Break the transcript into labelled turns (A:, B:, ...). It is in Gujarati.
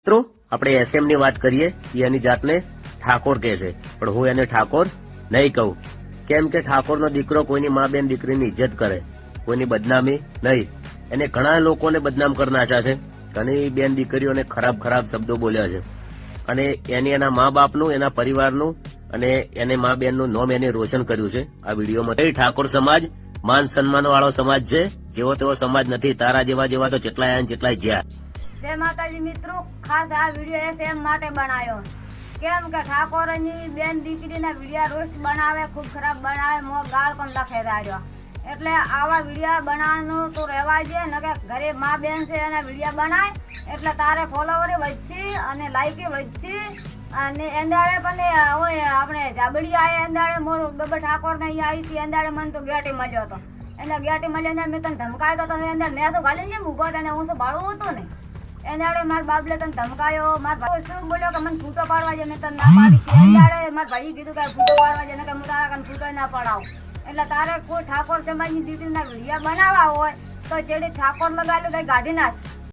A: મિત્રો આપણે એસએમ ની વાત કરીએ એ એની જાતને ઠાકોર કહે છે, પણ હું એને ઠાકોર નહીં કહું. કેમ કે ઠાકોરનો દીકરો કોઈની મા બેન દીકરીની ઇજ્જત કરે, કોઈની બદનામી નહીં. એને ઘણા લોકોને બદનામ કરી નાખ્યા છે, ઘણી બેન દીકરીઓને ખરાબ ખરાબ શબ્દો બોલ્યા છે, અને એની એના મા બાપનું, એના પરિવારનું અને એને મા બેનનું નામ એને રોશન કર્યું છે આ વિડીયોમાં. ઠાકોર સમાજ માન સન્માન વાળો સમાજ છે, જેવો તેવો સમાજ નથી. તારા જેવા જેવા તો જેટલાય આયા ને જેટલાય જ્યાં.
B: જય માતાજી મિત્રો, ખાસ આ વિડીયો એમ માટે બનાવ્યો કેમ કે ઠાકોરની બેન દીકરીના વિડીયો રોજ બનાવે, ખૂબ ખરાબ બનાવે, મો ગાળ પણ લખે રહ્યો. એટલે આવા વિડીયો બનાવવાનું તો રહેવા છે ને, કે ઘરે મા બેન છે એના વિડીયો બનાય એટલે તારે ફોલોવર વધશે અને લાઈક વધશે. અને એંદાડે પણ આપણે જાબડી આયા, એંદાડે મોર ગબર ઠાકોર ને અહીંયા આવી હતી, એંદાડે મને તો ગેટી મળ્યો હતો. એને ગેટી મળ્યો મેં તને ધમકાયો હતો, અંદર ને તો ગાલી ને ઉભો હતા, હું તો બાળું હતું ને. એનાડે મારા બાબલે તને ધમકાયો, મારા ભાઈ શું બોલ્યો કે મને ફૂટો પાડવા છે, મેં તને ના પાડી. એનાડે મારા ભાઈ કીધું કે ફૂટો પાડવા છે ને, કે હું તારા કને ફૂટો ના પડાવું. એટલે તારે કોઈ ઠાકોર સમાજની દીકરીના વિડીયો બનાવવા હોય તો જેડી ઠાકોર લગાવેલું કઈ ગાડી નાખ.